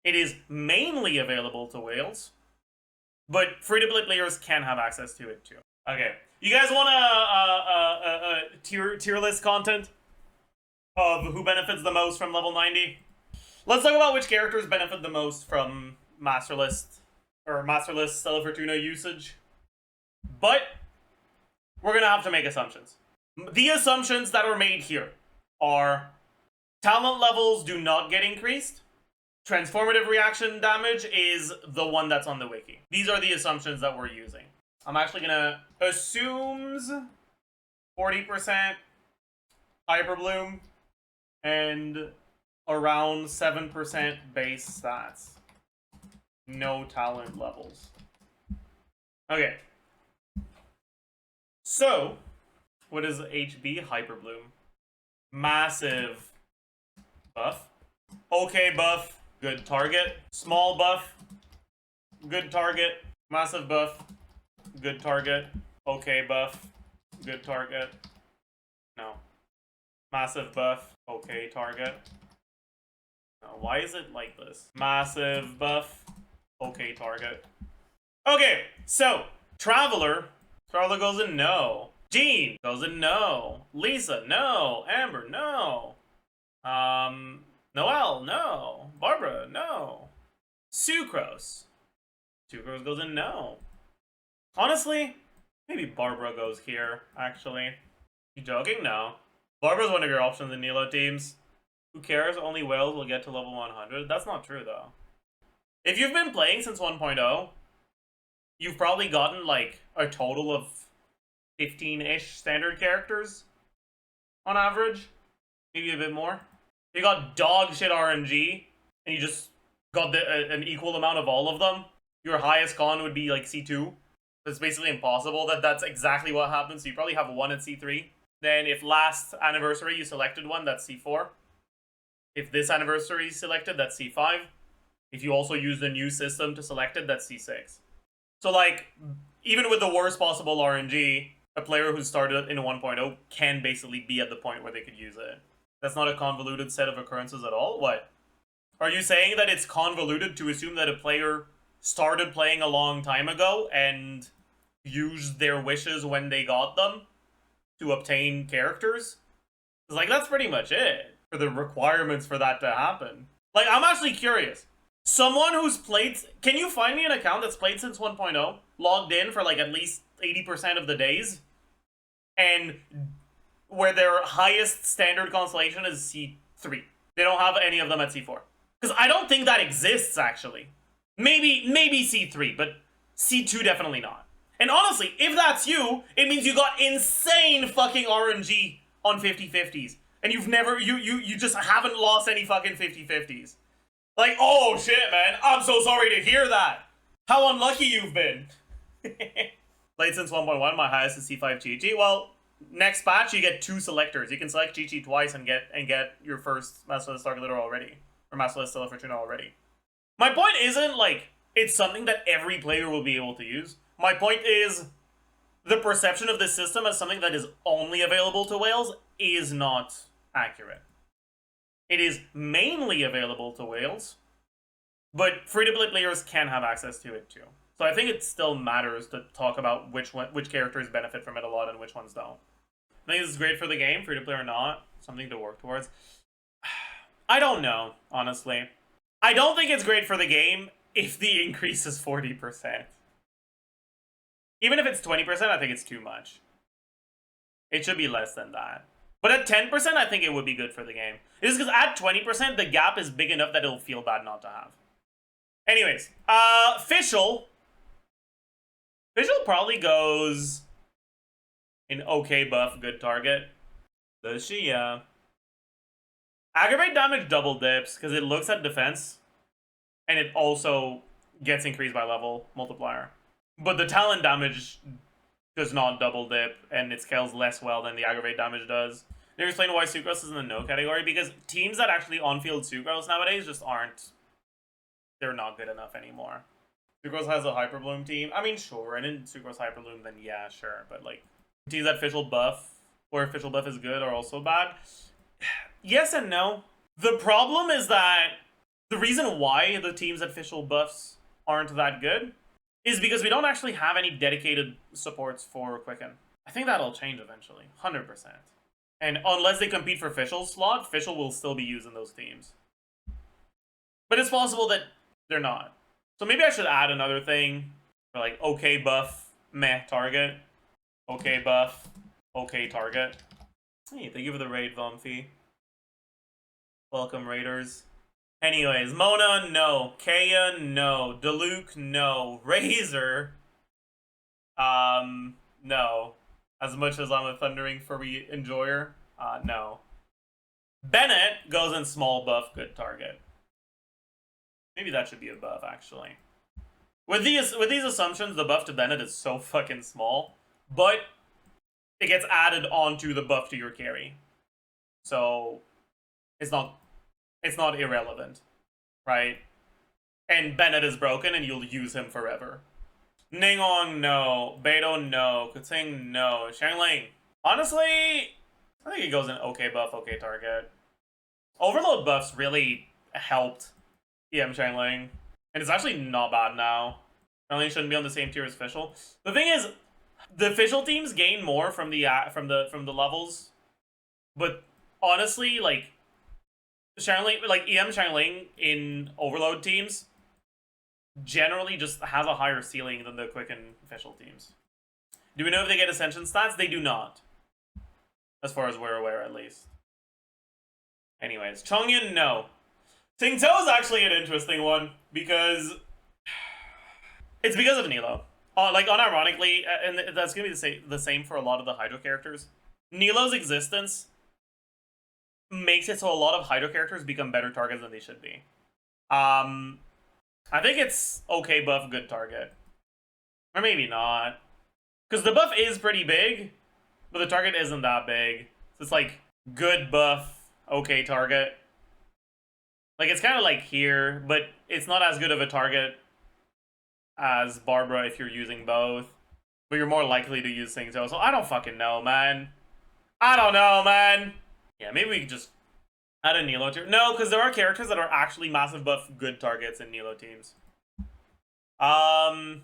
It is mainly available to whales, but free-to-play players can have access to it too. Okay, you guys want a tier list content of who benefits the most from level 90? Let's talk about which characters benefit the most from Masterless Stella Fortuna usage. But we're gonna have to make assumptions. The assumptions that are made here are talent levels do not get increased. Transformative reaction damage is the one that's on the wiki. These are the assumptions that we're using. I'm actually gonna assumes 40% Hyper Bloom and around 7% base stats. No talent levels. Okay. So, what is HB? Hyper Bloom. Massive buff. Okay buff. Good target. Small buff. Good target. Massive buff. Good target. Okay buff. Good target. No. Massive buff. Okay target. No, why is it like this? Massive buff. Okay target. Okay, so Traveler goes in no. Jean goes in no. Lisa, no. Amber, no. Noelle, no. Barbara, no. Sucrose goes in no. Honestly, maybe Barbara goes here, actually. You joking? No. Barbara's one of your options in Nilo teams. Who cares? Only whales will get to level 100. That's not true, though. If you've been playing since 1.0, you've probably gotten, like, a total of 15-ish standard characters on average. Maybe a bit more. You got dog shit RNG, and you just got an equal amount of all of them. Your highest con would be, like, C2. It's basically impossible that that's exactly what happens. So you probably have one at C3. Then if last anniversary you selected one, that's C4. If this anniversary is selected, that's C5. If you also use the new system to select it, that's C6. So, like, even with the worst possible RNG, a player who started in 1.0 can basically be at the point where they could use it. That's not a convoluted set of occurrences at all? What? Are you saying that it's convoluted to assume that a player started playing a long time ago and used their wishes when they got them to obtain characters? Like, that's pretty much it for the requirements for that to happen. Like, I'm actually curious. Someone who's played... Can you find me an account that's played since 1.0, logged in for, like, at least 80% of the days, and where their highest standard constellation is C3? They don't have any of them at C4. Because I don't think that exists, actually. Maybe C3, but C2 definitely not. And honestly, if that's you, it means you got insane fucking RNG on 50-50s. And you've never... You just haven't lost any fucking 50-50s. Like, oh shit, man. I'm so sorry to hear that. How unlucky you've been. Played since 1.1, my highest is C5 Chi-Chi. Well, next patch you get 2 selectors. You can select Chi-Chi twice and get your first Masterless Star Glitter already. Or Masterless Stella Fortuna already. My point isn't, like, it's something that every player will be able to use. My point is, the perception of this system as something that is only available to whales is not accurate. It is mainly available to whales, but free-to-play players can have access to it too. So I think it still matters to talk about which characters benefit from it a lot and which ones don't. I think this is great for the game, free-to-play or not. Something to work towards. I don't know, honestly. I don't think it's great for the game if the increase is 40%. Even if it's 20%, I think it's too much. It should be less than that. But at 10%, I think it would be good for the game. It's because at 20%, the gap is big enough that it'll feel bad not to have. Anyways, Fischl. Fischl probably goes in okay buff, good target. Does she? Yeah. Aggravate damage double dips because it looks at defense. And it also gets increased by level multiplier. But the talent damage does not double dip, and it scales less well than the aggravate damage does. They explain why Sucrose is in the no category, because teams that actually on-field Sucrose nowadays just aren't... They're not good enough anymore. Sucrose has a Hyper Bloom team. I mean, sure, and in Sucrose Hyper Bloom, then yeah, sure. But, like, teams that Fischl buff, or Fischl buff is good, are also bad. Yes and no. The problem is that The reason why the team's official buffs aren't that good is because we don't actually have any dedicated supports for Quicken. I think that'll change eventually, 100%. And unless they compete for Fischl's slot, Fischl will still be used in those teams. But it's possible that they're not. So maybe I should add another thing for like okay buff, meh target. Okay buff, okay target. Hey, thank you for the raid, Vomfee. Welcome, raiders. Anyways, Mona, no. Kaya, no. Deluke, no. Razor, no. As much as I'm a Thundering Furry enjoyer, no. Bennett goes in small buff, good target. Maybe that should be a buff, actually. With these assumptions, the buff to Bennett is so fucking small, but it gets added onto the buff to your carry. So it's not irrelevant, right? And Bennett is broken and you'll use him forever. Ningong, no. Beidou, no. Kuting, no. Xiangling. Honestly, I think it goes in okay buff, okay target. Overload buffs really helped EM Xiangling. And it's actually not bad now. Xiangling shouldn't be on the same tier as Fischl. The thing is, the Fischl teams gain more from the levels. But honestly, like Xiangling, like EM Xiangling in Overload teams generally just has a higher ceiling than the Quicken Fischl teams. Do we know if they get Ascension stats? They do not. As far as we're aware, at least. Anyways, Chongyan, no. Tingzhou is actually an interesting one, because it's because of Nilo. Like, unironically, and that's going to be the same for a lot of the Hydro characters. Nilo's existence makes it so a lot of Hydro characters become better targets than they should be. I think it's okay buff, good target. Or maybe not. Because the buff is pretty big, but the target isn't that big. So it's like, good buff, okay target. Like, it's kind of like here, but it's not as good of a target as Barbara if you're using both. But you're more likely to use Tingzhou, so I don't fucking know, man. I don't know, man. Yeah, maybe we could just add a Nilo tier. No, because there are characters that are actually massive buff good targets in Nilo teams. Chi-Chi,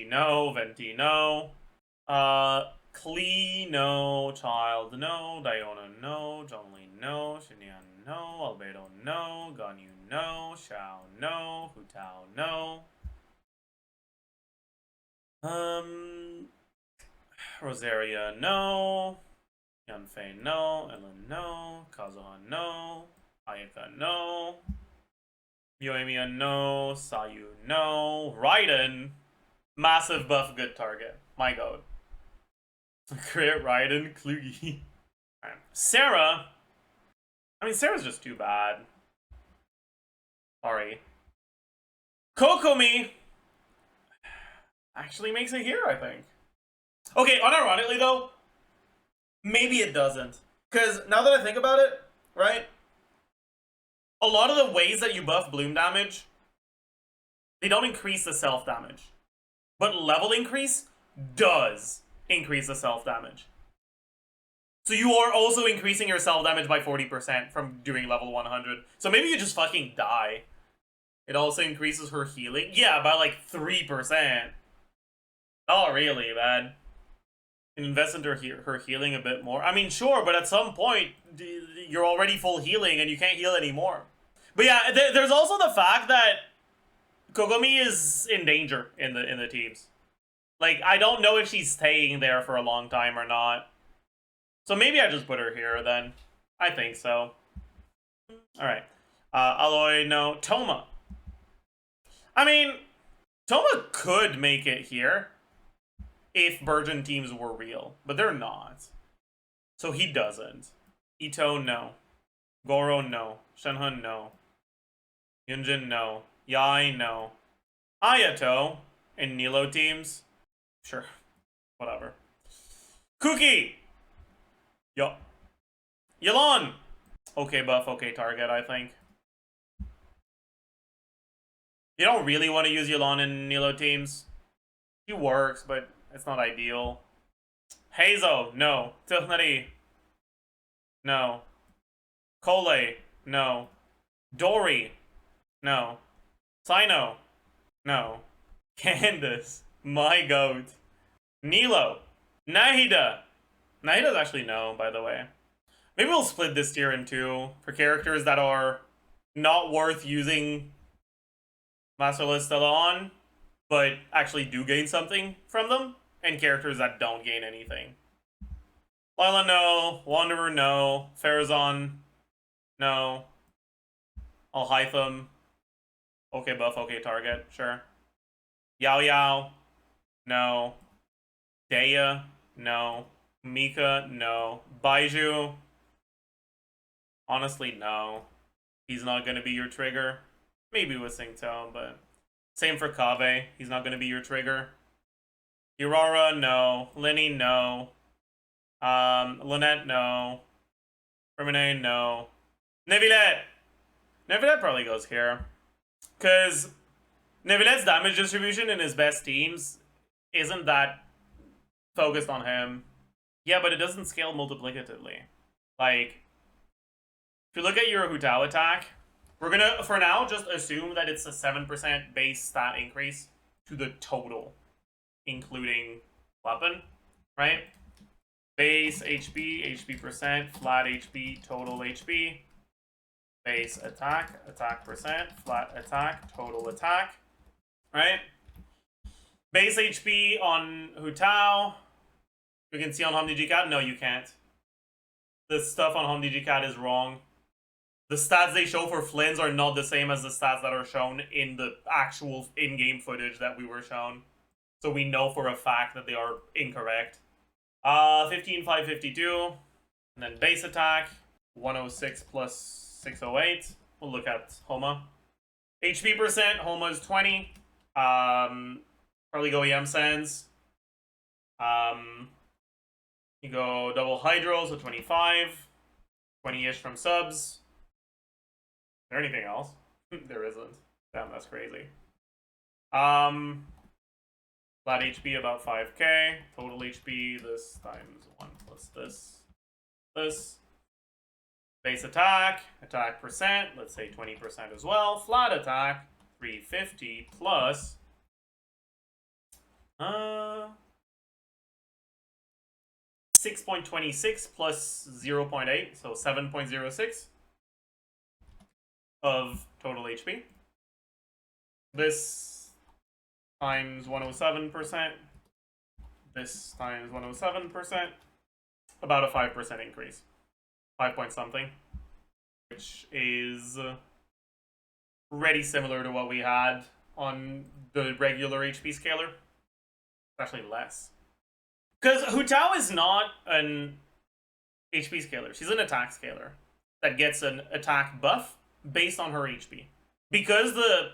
no. Venti, no. Klee, no. Child, no. Diona, no. Zhongli, no. Xinyan, no. Albedo, no. Ganyu, no. Xiao, no. Hu Tao, no. Rosaria, no. Yanfei, no. Ellen, no. Kazuha, no. Ayaka, no. Yoimiya, no. Sayu, no. Raiden, massive buff, good target. My god. Crit Raiden, Klugi. Sarah. I mean, Sarah's just too bad. Sorry. Kokomi actually makes it here, I think. Okay, unironically though, maybe it doesn't. Because now that I think about it, right? A lot of the ways that you buff bloom damage, they don't increase the self damage. But level increase does increase the self damage. So you are also increasing your self damage by 40% from doing level 100. So maybe you just fucking die. It also increases her healing. Yeah, by like 3%. Oh, really, man? Invest into her healing a bit more. I mean, sure, but at some point, you're already full healing and you can't heal anymore. But yeah, there's also the fact that Kokomi is in danger in the teams. Like, I don't know if she's staying there for a long time or not. So maybe I just put her here then. I think so. Alright. Aloy, no. Toma. I mean, Toma could make it here if Burgeon teams were real, but they're not. So he doesn't. Ito, no. Goro, no. Shenhun, no. Yunjin, no. Yai, no. Ayato in Nilo teams? Sure. Whatever. Kuki! Yo. Yelan! Okay buff, okay target, I think. You don't really want to use Yelan in Nilo teams. He works, but it's not ideal. Heizo, no. Tilnari, no. Kole, no. Dory, no. Sino, no. Candace, my goat. Nilo, Nahida. Nahida's actually no, by the way. Maybe we'll split this tier in two for characters that are not worth using Masterless Stella on, but actually do gain something from them, and characters that don't gain anything. Lila, no. Wanderer, no. Farazan, no. Alhaitham, okay buff, okay target, sure. Yao Yao, no. Daya, no. Mika, no. Baiju, honestly, no. He's not going to be your trigger. Maybe with Singtone, but same for Kave. He's not going to be your trigger. Aurora, no. Lenny, no. Lynette, no. Remine, no. Nevilette! Nevilette probably goes here. Because Nevilette's damage distribution in his best teams isn't that focused on him. Yeah, but it doesn't scale multiplicatively. Like, if you look at your Hu Tao attack, we're gonna, for now, just assume that it's a 7% base stat increase to the total, including weapon, right? Base HP, HP percent, flat HP, total HP. Base attack, attack percent, flat attack, total attack, right? Base HP on Hu Tao. You can see on Hamdi Cat. No, you can't. The stuff on Hamdi Cat is wrong. The stats they show for Flynn's are not the same as the stats that are shown in the actual in-game footage that we were shown. So we know for a fact that they are incorrect. 15, 552. And then base attack, 106 plus 608. We'll look at Homa. HP percent, Homa is 20. Probably go EM Sands. You go double Hydro, so 25. 20-ish from subs. Is there anything else? There isn't. Damn, that's crazy. Flat HP about 5k. Total HP, this times 1 plus this. Base attack, attack percent, let's say 20% as well. Flat attack, 350 plus 6.26 plus 0.8, so 7.06 of total HP. This times 107%. This times 107%. About a 5% increase. 5 point something. Which is pretty similar to what we had on the regular HP scaler. Actually less. Because Hu Tao is not an HP scaler. She's an attack scaler that gets an attack buff based on her HP. Because the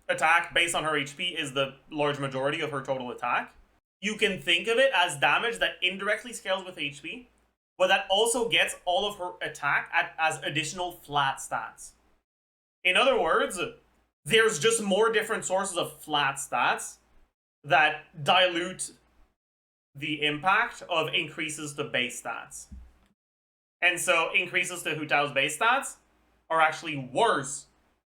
attack based on her HP is the large majority of her total attack, you can think of it as damage that indirectly scales with HP, but that also gets all of her attack as additional flat stats. In other words, there's just more different sources of flat stats that dilute the impact of increases to base stats. And so increases to Hu Tao's base stats are actually worse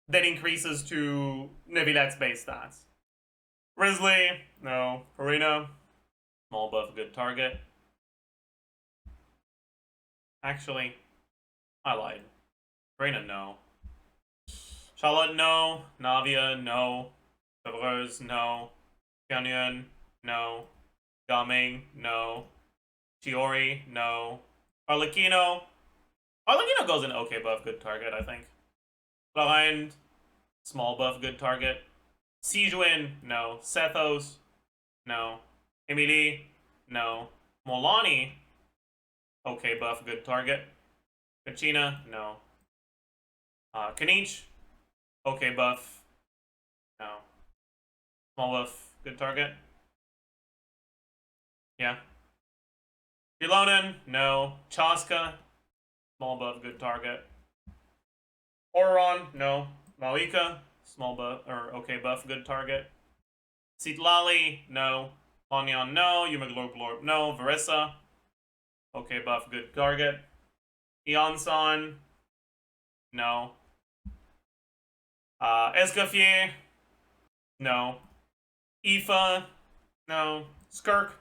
than increases to Nevilette's base stats. Risley, no. Karina, small buff, good target. Actually, I lied. Karina, no. Charlotte, no. Navia, no. Chevreuse, no. Pyongyang, no. Gaming, no. Chiori, no. Arlecchino. Arlecchino goes in okay buff, good target, I think. Behind, small buff, good target. Sijuin, no. Sethos, no. Emily, no. Molani, okay buff, good target. Kachina, no. Kanich, okay buff, no. Small buff, good target. Yeah. Filonin, no. Chaska, small buff, good target. Oron, no. Malika, small buff, or okay buff, good target. Citlali, no. Ponyan, no. Yumaglorblorb, no. Varissa, okay buff, good target. Eonson, no. Escoffier, no. Aoife, no. Skirk,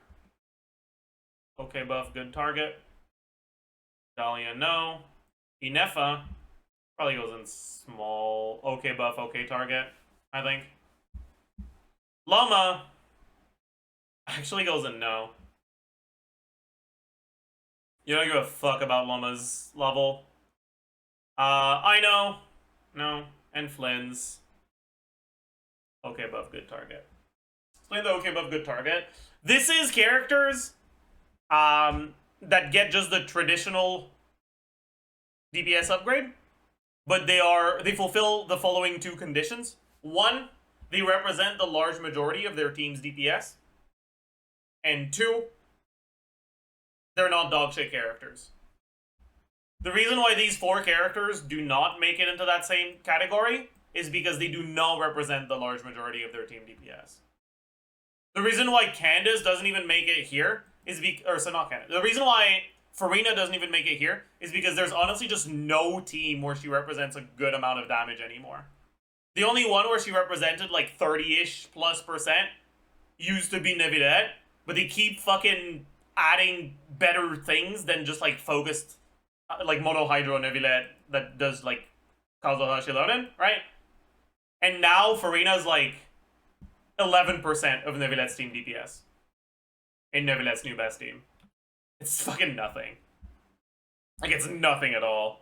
okay buff, good target. Dahlia, no. Inefa probably goes in small, okay buff, okay target, I think. Llama actually goes in no. You don't give a fuck about Llama's level. I know. No. And Flynn's. Okay buff, good target. Explain the okay buff, good target. This is characters that get just the traditional DPS upgrade, but they fulfill the following two conditions. One, they represent the large majority of their team's DPS. And two, they're not dogshit characters. The reason why these four characters do not make it into that same category is because they do not represent the large majority of their team DPS. The reason why Candace doesn't even make it here is not Candace. The reason why Farina doesn't even make it here is because there's honestly just no team where she represents a good amount of damage anymore. The only one where she represented like 30-ish plus percent used to be Nevillet, but they keep fucking adding better things than just like focused like monohydro Nevillet that does like Kazuhashi Loden, right? And now Farina's like 11% of Nevillet's team DPS in Nevillet's new best team. It's fucking nothing. Like, it's nothing at all.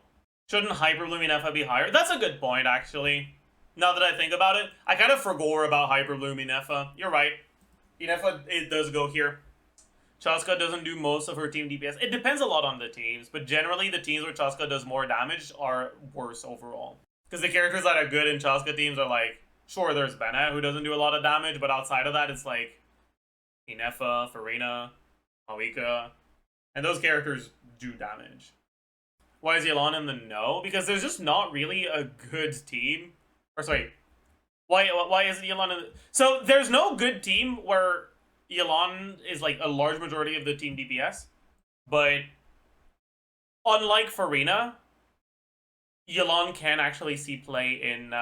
Shouldn't Hyperbloom Inefa be higher? That's a good point, actually. Now that I think about it, I kind of forgot about Hyperbloom Inefa. You're right. Inefa, it does go here. Chaska doesn't do most of her team DPS. It depends a lot on the teams, but generally the teams where Chaska does more damage are worse overall. Because the characters that are good in Chaska teams are like, sure, there's Bennett, who doesn't do a lot of damage, but outside of that, it's like Inefa, Farina, Mawika, and those characters do damage. Why is Yelan in the no? Because there's just not really a good team. Or sorry, why isn't Yelan in the... So there's no good team where Yelan is like a large majority of the team DPS, but unlike Farina, Yelan can actually see play in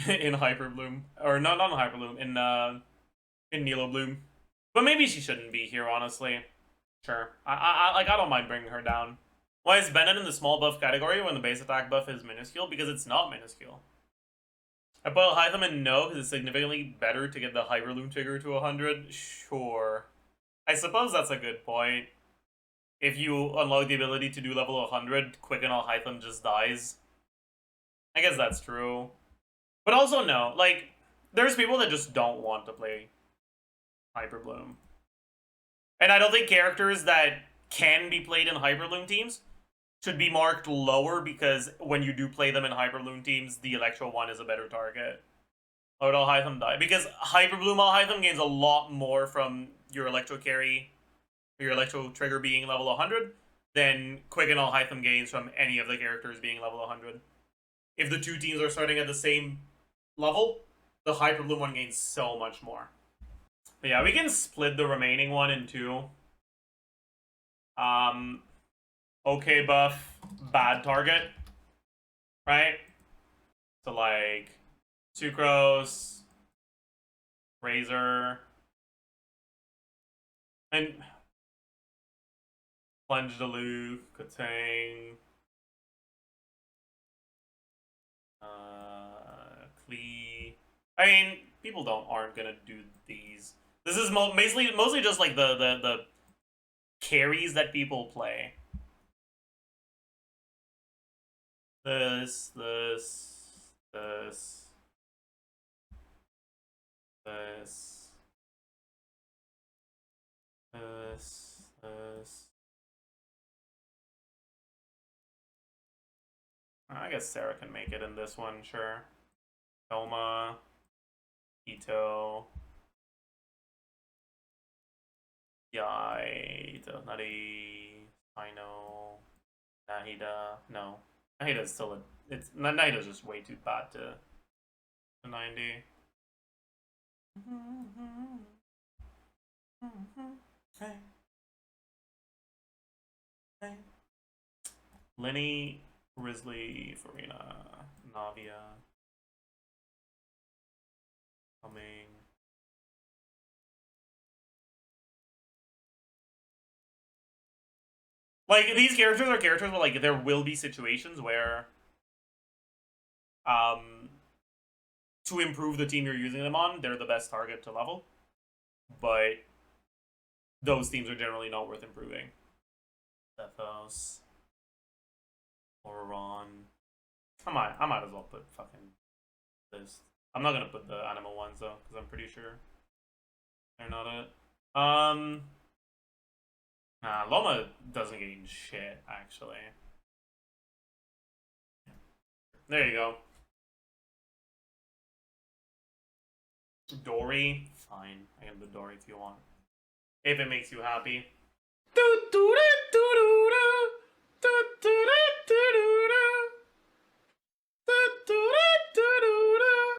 in Hyperbloom, or not in Hyperbloom, in Nilobloom. But maybe she shouldn't be here, honestly. Sure, I don't mind bringing her down. Why is Bennett in the small buff category when the base attack buff is minuscule? Because it's not minuscule. I put Hytham in no because it's significantly better to get the Hyperloom trigger to 100. Sure, I suppose that's a good point. If you unlock the ability to do level 100, Quicken All Hytham just dies. I guess that's true. But also no, like, there's people that just don't want to play Hyperbloom. And I don't think characters that can be played in Hyperbloom teams should be marked lower because when you do play them in Hyperbloom teams, the Electro one is a better target. Or would All Hytham die? Because Hyperbloom All Hytham gains a lot more from your Electro carry, or your Electro trigger being level 100, than Quicken All Hytham gains from any of the characters being level 100. If the two teams are starting at the same level, the Hyperbloom one gains so much more. But yeah, we can split the remaining one in two. Okay buff, bad target, right? So like Sucrose, Razor, and Plunge Duluth, Katang, Klee. I mean, people aren't gonna do these. This is mostly just like the carries that people play. This, I guess Sarah can make it in this one, sure. Toma, Ito, Yai, Ito, Nari, Sino, Nahida. No, Nahida's still Nahida's just way too bad to 90. Lenny, Grizzly, Farina, Navia. Like, these characters are characters where, like, there will be situations where, to improve the team you're using them on, they're the best target to level. But those teams are generally not worth improving. Thethos. Or Ron. I might as well put fucking this. I'm not gonna put the animal ones though, because I'm pretty sure they're not it. Nah, Loma doesn't gain shit, actually. There you go. Dory? Fine. I can put Dory if you want. If it makes you happy.